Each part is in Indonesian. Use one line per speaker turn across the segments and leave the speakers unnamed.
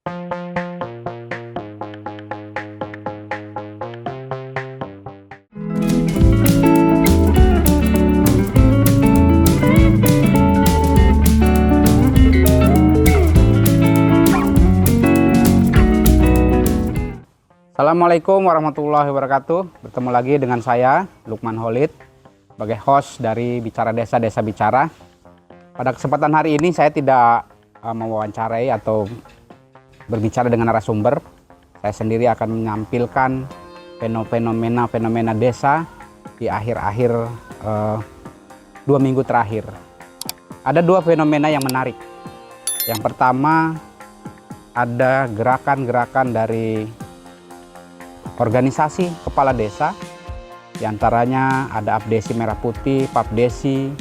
Assalamualaikum warahmatullahi wabarakatuh. Bertemu lagi dengan saya, Lukman Holid, sebagai host dari Bicara Desa, Desa Bicara. Pada kesempatan hari ini saya tidak mewawancarai atau berbicara dengan narasumber. Saya sendiri akan menampilkan fenomena desa di akhir-akhir 2 minggu terakhir. Ada 2 fenomena yang menarik. Yang pertama, ada gerakan-gerakan dari organisasi kepala desa, diantaranya ada Abdesi Merah Putih, Papdesi,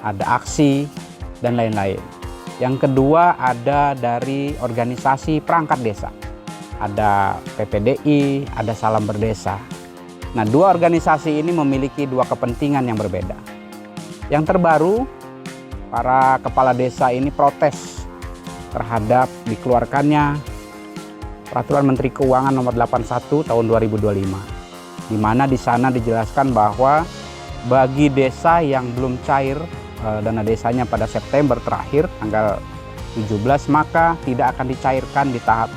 ada aksi, dan lain-lain. Yang kedua ada dari organisasi perangkat desa, ada PPDI, ada Salam Berdesa. Nah, 2 organisasi ini memiliki 2 kepentingan yang berbeda. Yang terbaru, para kepala desa ini protes terhadap dikeluarkannya Peraturan Menteri Keuangan Nomor 81 Tahun 2025, di mana di sana dijelaskan bahwa bagi desa yang belum cair dana desanya pada September terakhir tanggal 17, maka tidak akan dicairkan di tahap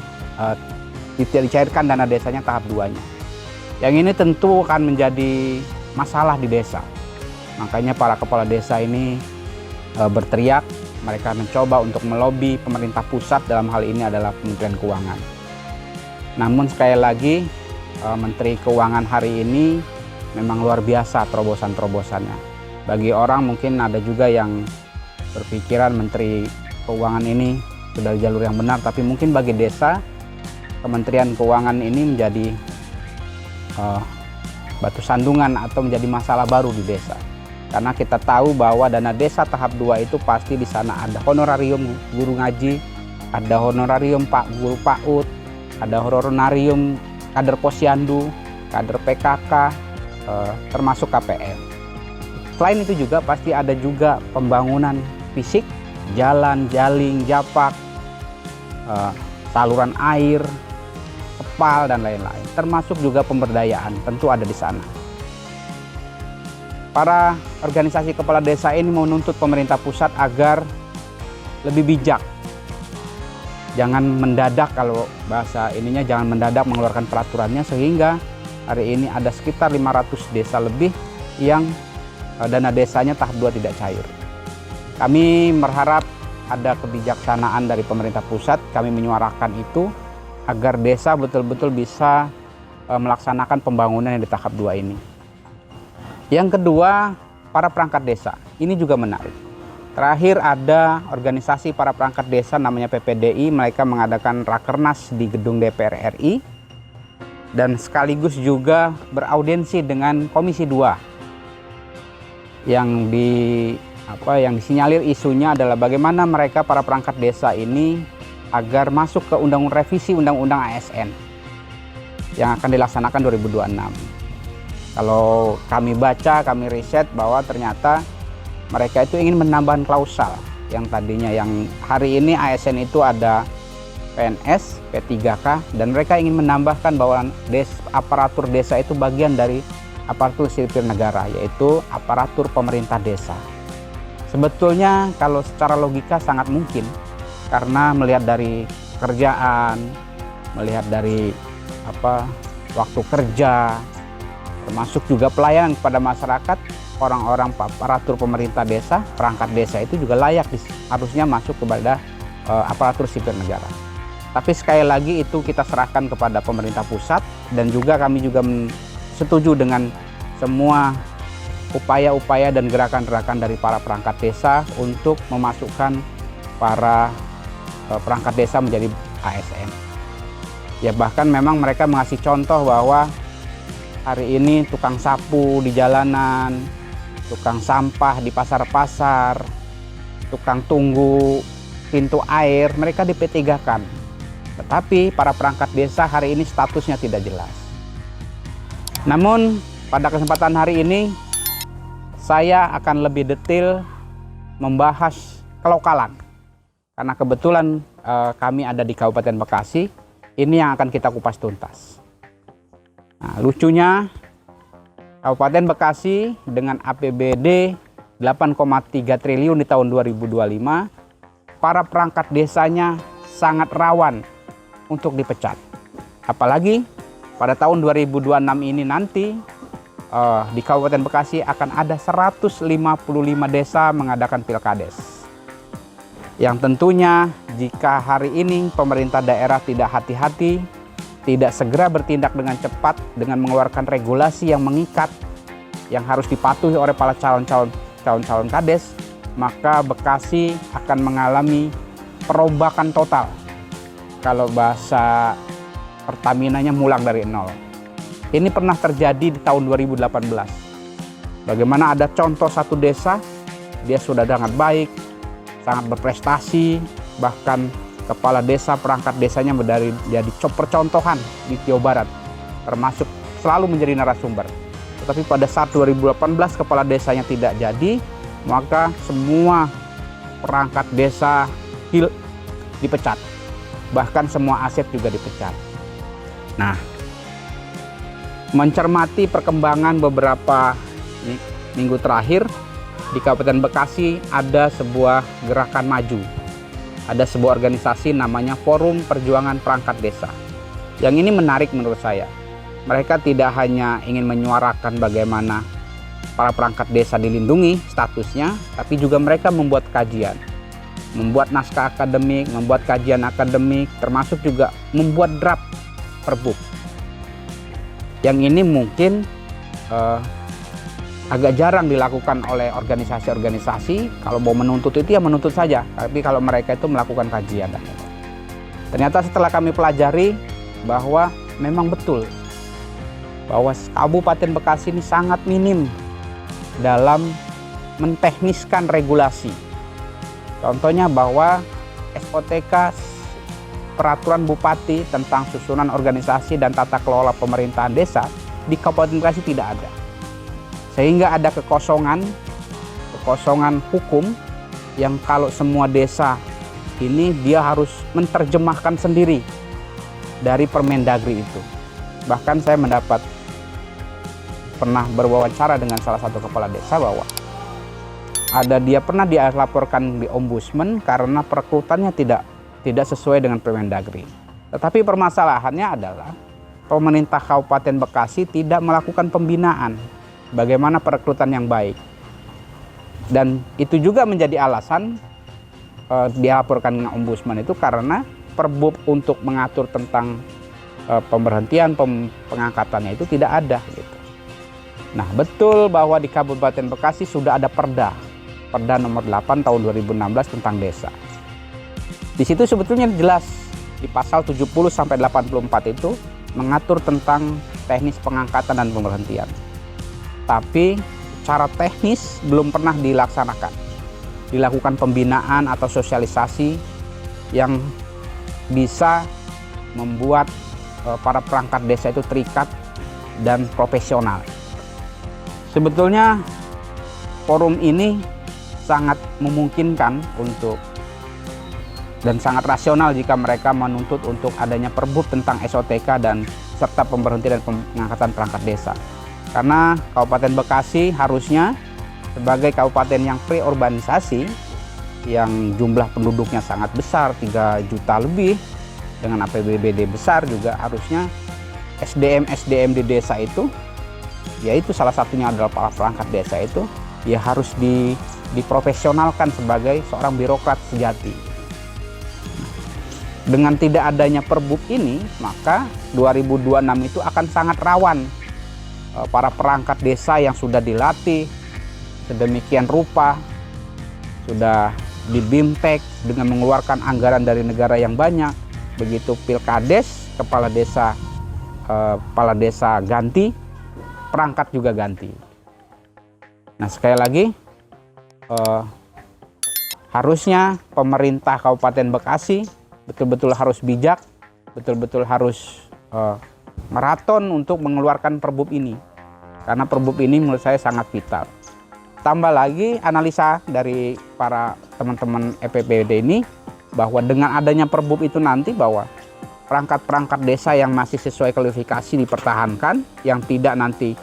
tidak dicairkan dana desanya tahap 2-nya. Yang ini tentu akan menjadi masalah di desa. Makanya para kepala desa ini berteriak, mereka mencoba untuk melobi pemerintah pusat, dalam hal ini adalah Kementerian Keuangan. Namun sekali lagi Menteri Keuangan hari ini memang luar biasa terobosan-terobosannya. Bagi orang mungkin ada juga yang berpikiran Menteri Keuangan ini sudah di jalur yang benar, tapi mungkin bagi desa Kementerian Keuangan ini menjadi batu sandungan atau menjadi masalah baru di desa. Karena kita tahu bahwa dana desa tahap 2 itu pasti di sana ada honorarium guru ngaji, ada honorarium guru PAUD, ada honorarium kader posyandu, kader PKK, termasuk KPM. Selain itu juga pasti ada juga pembangunan fisik, jalan, jaling, japak, saluran air, kepal, dan lain-lain. Termasuk juga pemberdayaan, tentu ada di sana. Para organisasi kepala desa ini menuntut pemerintah pusat agar lebih bijak. Jangan mendadak, kalau bahasa ininya jangan mendadak mengeluarkan peraturannya, sehingga hari ini ada sekitar 500 desa lebih yang dana desanya tahap 2 tidak cair. Kami berharap ada kebijaksanaan dari pemerintah pusat, kami menyuarakan itu agar desa betul-betul bisa melaksanakan pembangunan yang di tahap 2 ini. Yang kedua, para perangkat desa. Ini juga menarik. Terakhir ada organisasi para perangkat desa namanya PPDI, mereka mengadakan rakernas di gedung DPR RI dan sekaligus juga beraudiensi dengan Komisi 2. Yang disinyalir isunya adalah bagaimana mereka para perangkat desa ini agar masuk ke revisi Undang-Undang ASN yang akan dilaksanakan 2026. Kalau kami baca, kami riset bahwa ternyata mereka itu ingin menambahkan klausal yang tadinya, yang hari ini ASN itu ada PNS, P3K, dan mereka ingin menambahkan bahwa aparatur desa itu bagian dari aparatur sipil negara, yaitu aparatur pemerintah desa. Sebetulnya kalau secara logika sangat mungkin, karena melihat dari pekerjaan, melihat dari waktu kerja, termasuk juga pelayanan kepada masyarakat, orang-orang aparatur pemerintah desa, perangkat desa itu juga layak harusnya masuk kepada aparatur sipil negara. Tapi sekali lagi itu kita serahkan kepada pemerintah pusat, dan juga kami juga setuju dengan semua upaya-upaya dan gerakan-gerakan dari para perangkat desa untuk memasukkan para perangkat desa menjadi ASN. Ya, bahkan memang mereka mengasih contoh bahwa hari ini tukang sapu di jalanan, tukang sampah di pasar-pasar, tukang tunggu pintu air, mereka di P3-kan. Tetapi para perangkat desa hari ini statusnya tidak jelas. Namun pada kesempatan hari ini saya akan lebih detail membahas kelokalan. Karena kebetulan kami ada di Kabupaten Bekasi, ini yang akan kita kupas tuntas. Nah, lucunya Kabupaten Bekasi dengan APBD 8,3 triliun di tahun 2025, para perangkat desanya sangat rawan untuk dipecat. Apalagi pada tahun 2026 ini nanti di Kabupaten Bekasi akan ada 155 desa mengadakan pilkades. Yang tentunya jika hari ini pemerintah daerah tidak hati-hati, tidak segera bertindak dengan cepat dengan mengeluarkan regulasi yang mengikat, yang harus dipatuhi oleh para calon-calon kades, maka Bekasi akan mengalami perombakan total. Kalau bahasa Pertaminanya mulang dari nol. Ini pernah terjadi di tahun 2018. Bagaimana ada contoh satu desa, dia sudah sangat baik, sangat berprestasi, bahkan kepala desa, perangkat desanya dari jadi percontohan di Jawa Barat, termasuk selalu menjadi narasumber. Tetapi pada saat 2018 kepala desanya tidak jadi, maka semua perangkat desa dipecat. Bahkan semua aset juga dipecat. Nah, mencermati perkembangan beberapa minggu terakhir di Kabupaten Bekasi ada sebuah gerakan maju. Ada sebuah organisasi namanya Forum Perjuangan Perangkat Desa. Yang ini menarik menurut saya. Mereka tidak hanya ingin menyuarakan bagaimana para perangkat desa dilindungi statusnya, tapi juga mereka membuat kajian, membuat naskah akademik, membuat kajian akademik, termasuk juga membuat draft perbuk. Yang ini mungkin agak jarang dilakukan oleh organisasi-organisasi. Kalau mau menuntut itu ya menuntut saja, tapi kalau mereka itu melakukan kajian. Ternyata setelah kami pelajari bahwa memang betul bahwa Kabupaten Bekasi ini sangat minim dalam mentekniskan regulasi. Contohnya bahwa SOTK, peraturan bupati tentang susunan organisasi dan tata kelola pemerintahan desa di Kabupaten Bekasi tidak ada. Sehingga ada kekosongan hukum yang kalau semua desa ini dia harus menerjemahkan sendiri dari Permendagri itu. Bahkan saya pernah berwawancara dengan salah satu kepala desa bahwa dia pernah dilaporkan di Ombudsman karena perekrutannya tidak sesuai dengan Permendagri. Tetapi permasalahannya adalah pemerintah Kabupaten Bekasi tidak melakukan pembinaan bagaimana perekrutan yang baik. Dan itu juga menjadi alasan dilaporkan dengan Ombudsman itu karena Perbub untuk mengatur tentang pemberhentian pengangkatannya itu tidak ada gitu. Nah, betul bahwa di Kabupaten Bekasi sudah ada Perda nomor 8 tahun 2016 tentang desa. Di situ sebetulnya jelas di pasal 70 sampai 84 itu mengatur tentang teknis pengangkatan dan pemberhentian. Tapi cara teknis belum pernah dilaksanakan. Dilakukan pembinaan atau sosialisasi yang bisa membuat para perangkat desa itu terikat dan profesional. Sebetulnya forum ini sangat memungkinkan untuk dan sangat rasional jika mereka menuntut untuk adanya Perbub tentang SOTK dan serta pemberhentian dan pengangkatan perangkat desa. Karena Kabupaten Bekasi harusnya sebagai kabupaten yang pre-urbanisasi, yang jumlah penduduknya sangat besar, 3 juta lebih, dengan APBD besar juga harusnya SDM di desa itu, yaitu salah satunya adalah para perangkat desa itu, ya harus diprofesionalkan sebagai seorang birokrat sejati. Dengan tidak adanya Perbub ini, maka 2026 itu akan sangat rawan para perangkat desa yang sudah dilatih sedemikian rupa, sudah dibimtek dengan mengeluarkan anggaran dari negara yang banyak. Begitu pilkades, kepala desa ganti, perangkat juga ganti. Nah, sekali lagi harusnya pemerintah Kabupaten Bekasi betul-betul harus bijak, betul-betul harus maraton untuk mengeluarkan Perbub ini. Karena Perbub ini menurut saya sangat vital. Tambah lagi analisa dari para teman-teman EPPD ini bahwa dengan adanya Perbub itu nanti bahwa perangkat-perangkat desa yang masih sesuai kualifikasi dipertahankan, yang tidak nanti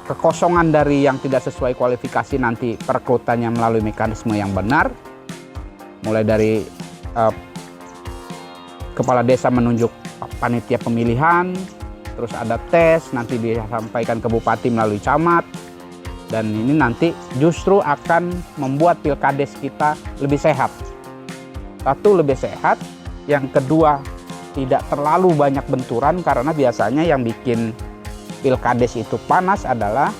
kekosongan dari yang tidak sesuai kualifikasi nanti perekrutannya melalui mekanisme yang benar, mulai dari kepala desa menunjuk panitia pemilihan, terus ada tes, nanti disampaikan ke bupati melalui camat, dan ini nanti justru akan membuat pilkades kita lebih sehat. Satu, lebih sehat, yang kedua tidak terlalu banyak benturan, karena biasanya yang bikin pilkades itu panas adalah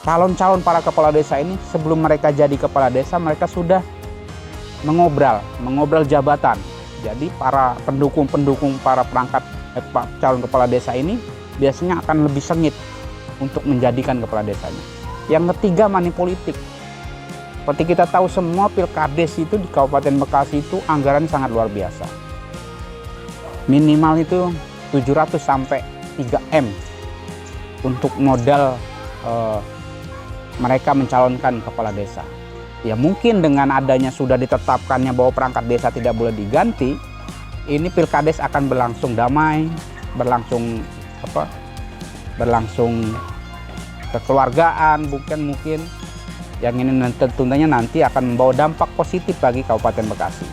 calon-calon para kepala desa ini sebelum mereka jadi kepala desa mereka sudah mengobrol jabatan. Jadi para pendukung para perangkat calon kepala desa ini biasanya akan lebih sengit untuk menjadikan kepala desanya. Yang ketiga, money politik. Seperti kita tahu semua, pilkades itu di Kabupaten Bekasi itu anggaran sangat luar biasa. Minimal itu 700 sampai 3M untuk modal mereka mencalonkan kepala desa. Ya mungkin dengan adanya sudah ditetapkannya bahwa perangkat desa tidak boleh diganti, ini pilkades akan berlangsung damai, berlangsung kekeluargaan, mungkin yang ini tentunya nanti akan membawa dampak positif bagi Kabupaten Bekasi.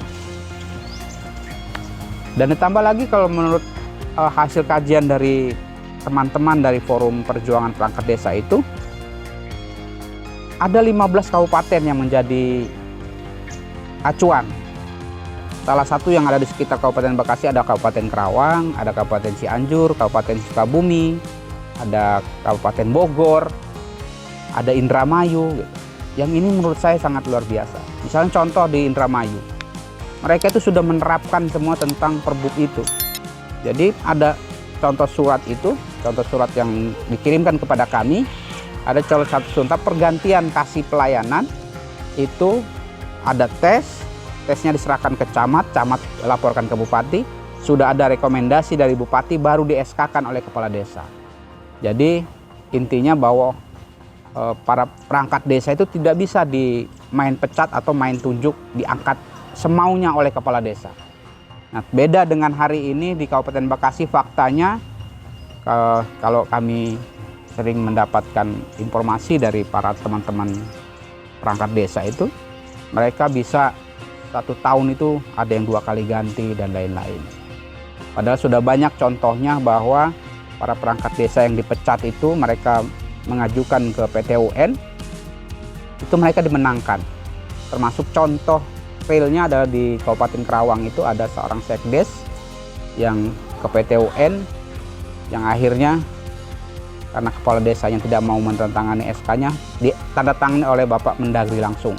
Dan ditambah lagi kalau menurut hasil kajian dari teman-teman dari Forum Perjuangan Perangkat Desa itu, ada 15 kabupaten yang menjadi acuan. Salah satu yang ada di sekitar Kabupaten Bekasi ada Kabupaten Karawang, ada Kabupaten Cianjur, Kabupaten Sukabumi, ada Kabupaten Bogor, ada Indramayu. Yang ini menurut saya sangat luar biasa. Misalnya contoh di Indramayu, mereka itu sudah menerapkan semua tentang Perbub itu. Jadi ada contoh surat itu, contoh surat yang dikirimkan kepada kami, ada satu contoh pergantian kasih pelayanan, itu ada tesnya diserahkan ke camat laporkan ke bupati, sudah ada rekomendasi dari bupati, baru di-SK-kan oleh kepala desa. Jadi intinya bahwa para perangkat desa itu tidak bisa main pecat atau main tunjuk, diangkat semaunya oleh kepala desa. Nah, beda dengan hari ini di Kabupaten Bekasi, faktanya kalau kami sering mendapatkan informasi dari para teman-teman perangkat desa itu, mereka bisa 1 tahun itu ada yang 2 kali ganti dan lain-lain. Padahal sudah banyak contohnya bahwa para perangkat desa yang dipecat itu mereka mengajukan ke PT UN, itu mereka dimenangkan. Termasuk contoh realnya adalah di Kabupaten Karawang itu ada seorang sekdes yang ke PT UN, yang akhirnya karena kepala desa yang tidak mau menandatangani SK-nya ditandatangani oleh Bapak Mendagri langsung.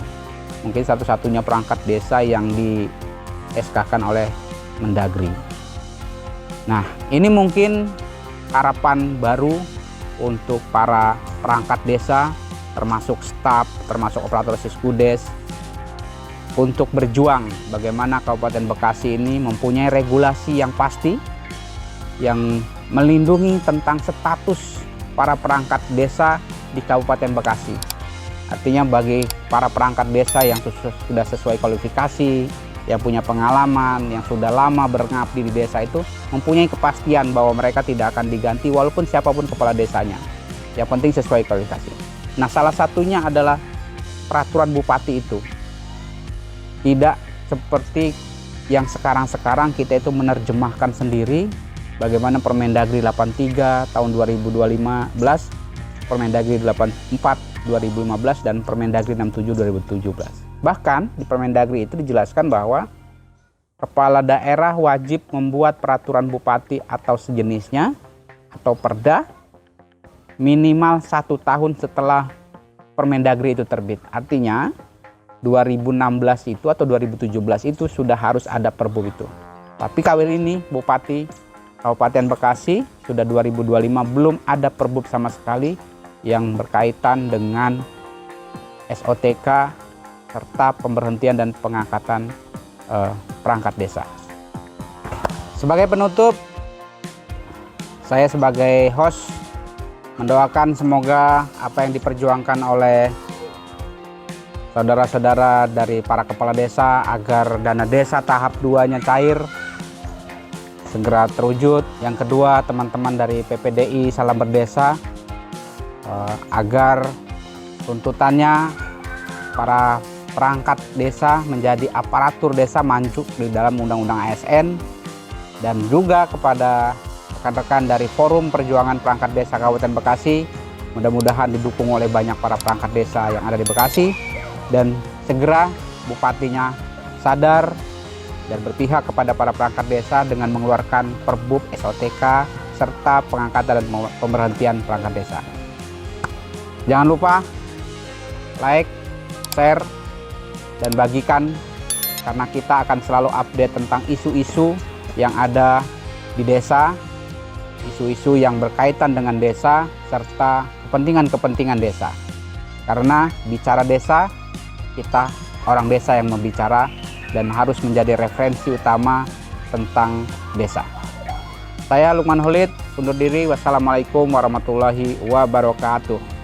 Mungkin satu-satunya perangkat desa yang di SK-kan oleh Mendagri. Nah, ini mungkin harapan baru untuk para perangkat desa, termasuk staf, termasuk operator Siskudes, untuk berjuang bagaimana Kabupaten Bekasi ini mempunyai regulasi yang pasti, yang melindungi tentang status para perangkat desa di Kabupaten Bekasi. Artinya bagi para perangkat desa yang sudah sesuai kualifikasi, yang punya pengalaman, yang sudah lama berngabdi di desa itu mempunyai kepastian bahwa mereka tidak akan diganti walaupun siapapun kepala desanya. Yang penting sesuai kualifikasi. Nah, salah satunya adalah peraturan bupati itu. Tidak seperti yang sekarang-sekarang kita itu menerjemahkan sendiri bagaimana Permendagri 83 tahun 2015, Permendagri 84 2015 dan Permendagri 67 2017. Bahkan di Permendagri itu dijelaskan bahwa kepala daerah wajib membuat peraturan bupati atau sejenisnya atau perda minimal 1 tahun setelah Permendagri itu terbit. Artinya 2016 itu atau 2017 itu sudah harus ada Perbub itu. Tapi kali ini Bupati Kabupaten Bekasi sudah 2025 belum ada Perbub sama sekali yang berkaitan dengan SOTK serta pemberhentian dan pengangkatan perangkat desa. Sebagai penutup, saya sebagai host mendoakan semoga apa yang diperjuangkan oleh saudara-saudara dari para kepala desa agar dana desa tahap 2-nya cair, segera terwujud. Yang kedua, teman-teman dari PPDI Salam Berdesa, agar tuntutannya para perangkat desa menjadi aparatur desa masuk di dalam Undang-Undang ASN, dan juga kepada rekan-rekan dari Forum Perjuangan Perangkat Desa Kabupaten Bekasi, mudah-mudahan didukung oleh banyak para perangkat desa yang ada di Bekasi, dan segera bupatinya sadar dan berpihak kepada para perangkat desa dengan mengeluarkan Perbup SOTK serta pengangkatan dan pemberhentian perangkat desa. Jangan lupa like, share, dan bagikan, karena kita akan selalu update tentang isu-isu yang ada di desa, isu-isu yang berkaitan dengan desa, serta kepentingan-kepentingan desa. Karena bicara desa, kita orang desa yang membicara dan harus menjadi referensi utama tentang desa. Saya Lukman Holid, undur diri. Wassalamualaikum warahmatullahi wabarakatuh.